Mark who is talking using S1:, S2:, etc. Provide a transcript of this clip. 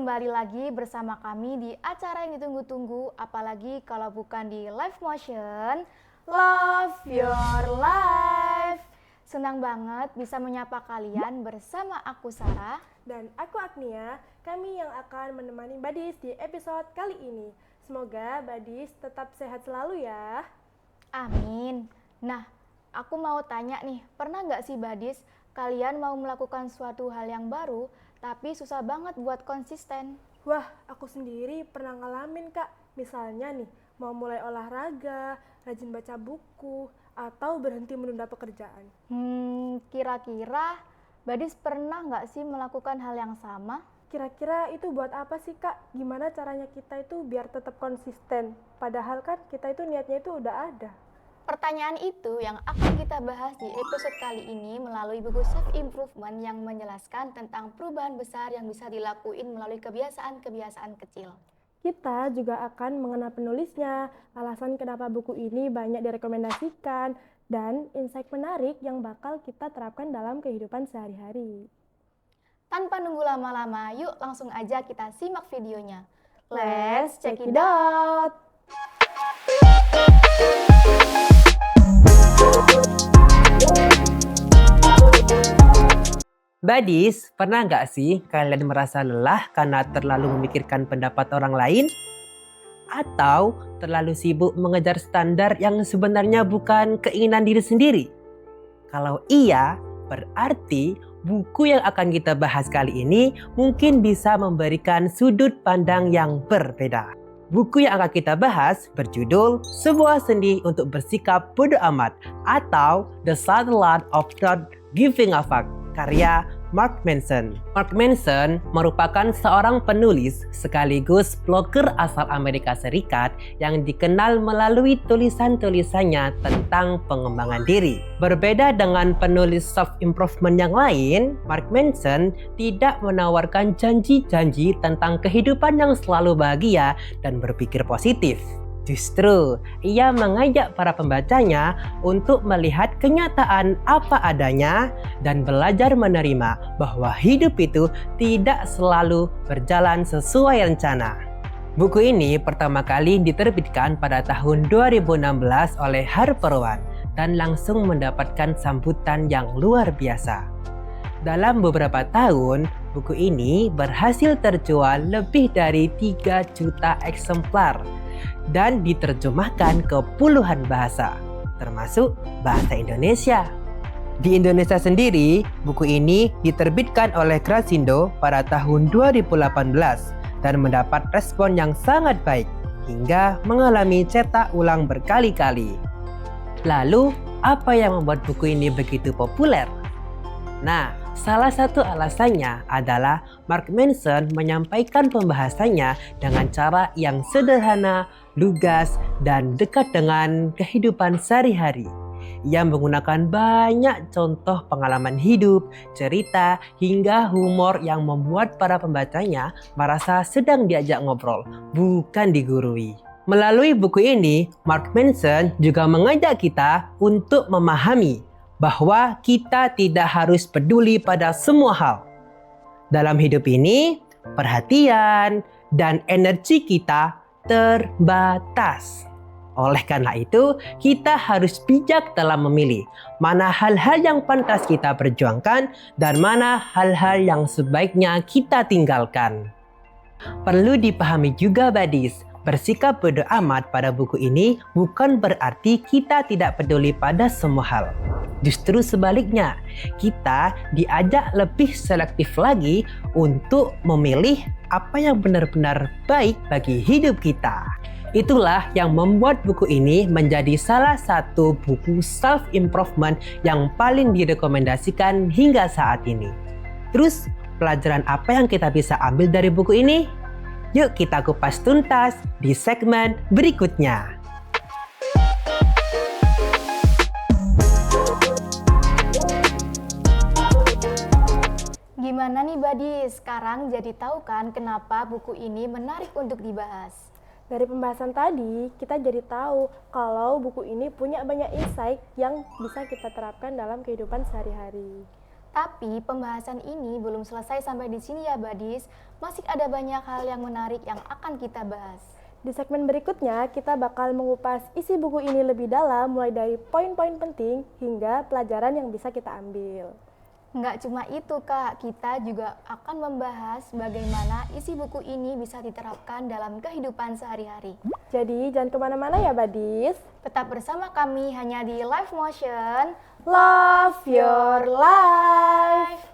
S1: kembali lagi bersama kami di acara yang ditunggu-tunggu, apalagi kalau bukan di live motion Love Your Life. Senang banget bisa menyapa kalian bersama aku Sarah
S2: dan aku Agnia, kami yang akan menemani Badis di episode kali ini. Semoga Badis tetap sehat selalu ya.
S1: Amin. Nah, aku mau tanya nih, pernah nggak sih Badis, kalian mau melakukan suatu hal yang baru, tapi susah banget buat konsisten?
S2: Wah, aku sendiri pernah ngalamin Kak. Misalnya nih, mau mulai olahraga, rajin baca buku, atau berhenti menunda pekerjaan.
S1: Kira-kira Badis pernah nggak sih melakukan hal yang sama?
S2: Kira-kira itu buat apa sih Kak? Gimana caranya kita itu biar tetap konsisten? Padahal kan kita itu niatnya itu udah ada.
S1: Pertanyaan itu yang akan kita bahas di episode kali ini melalui buku Self Improvement yang menjelaskan tentang perubahan besar yang bisa dilakuin melalui kebiasaan-kebiasaan kecil.
S2: Kita juga akan mengenal penulisnya, alasan kenapa buku ini banyak direkomendasikan, dan insight menarik yang bakal kita terapkan dalam kehidupan sehari-hari.
S1: Tanpa nunggu lama-lama, yuk langsung aja kita simak videonya. Let's check it out!
S3: Badis, pernah nggak sih kalian merasa lelah karena terlalu memikirkan pendapat orang lain? Atau terlalu sibuk mengejar standar yang sebenarnya bukan keinginan diri sendiri? Kalau iya, berarti buku yang akan kita bahas kali ini mungkin bisa memberikan sudut pandang yang berbeda. Buku yang akan kita bahas berjudul Sebuah Sendi untuk Bersikap Bodo Amat atau The Subtle Art of Not Giving a Fuck, karya Mark Manson. Mark Manson merupakan seorang penulis sekaligus blogger asal Amerika Serikat yang dikenal melalui tulisan-tulisannya tentang pengembangan diri. Berbeda dengan penulis self-improvement yang lain, Mark Manson tidak menawarkan janji-janji tentang kehidupan yang selalu bahagia dan berpikir positif. Justru, ia mengajak para pembacanya untuk melihat kenyataan apa adanya dan belajar menerima bahwa hidup itu tidak selalu berjalan sesuai rencana. Buku ini pertama kali diterbitkan pada tahun 2016 oleh Harper One dan langsung mendapatkan sambutan yang luar biasa. Dalam beberapa tahun, buku ini berhasil terjual lebih dari 3 juta eksemplar dan diterjemahkan ke puluhan bahasa, termasuk bahasa Indonesia. Di Indonesia sendiri, buku ini diterbitkan oleh Grasindo pada tahun 2018 dan mendapat respon yang sangat baik hingga mengalami cetak ulang berkali-kali. Lalu, apa yang membuat buku ini begitu populer? Nah, salah satu alasannya adalah Mark Manson menyampaikan pembahasannya dengan cara yang sederhana, lugas, dan dekat dengan kehidupan sehari-hari. Ia menggunakan banyak contoh pengalaman hidup, cerita, hingga humor yang membuat para pembacanya merasa sedang diajak ngobrol, bukan digurui. Melalui buku ini, Mark Manson juga mengajak kita untuk memahami bahwa kita tidak harus peduli pada semua hal. Dalam hidup ini, perhatian dan energi kita terbatas. Oleh karena itu, kita harus bijak dalam memilih mana hal-hal yang pantas kita perjuangkan dan mana hal-hal yang sebaiknya kita tinggalkan. Perlu dipahami juga Badis, bersikap bodo amat pada buku ini bukan berarti kita tidak peduli pada semua hal. Justru sebaliknya, kita diajak lebih selektif lagi untuk memilih apa yang benar-benar baik bagi hidup kita. Itulah yang membuat buku ini menjadi salah satu buku self-improvement yang paling direkomendasikan hingga saat ini. Terus, pelajaran apa yang kita bisa ambil dari buku ini? Yuk kita kupas tuntas di segmen berikutnya.
S1: Gimana nih Badis, sekarang jadi tahu kan kenapa buku ini menarik untuk dibahas?
S2: Dari pembahasan tadi, kita jadi tahu kalau buku ini punya banyak insight yang bisa kita terapkan dalam kehidupan sehari-hari.
S1: Tapi pembahasan ini belum selesai sampai di sini ya Badis. Masih ada banyak hal yang menarik yang akan kita bahas.
S2: Di segmen berikutnya, kita bakal mengupas isi buku ini lebih dalam, mulai dari poin-poin penting hingga pelajaran yang bisa kita ambil.
S1: Nggak cuma itu Kak, kita juga akan membahas bagaimana isi buku ini bisa diterapkan dalam kehidupan sehari-hari.
S2: Jadi jangan kemana-mana ya Badis.
S1: Tetap bersama kami hanya di Live Motion.
S2: Love your life!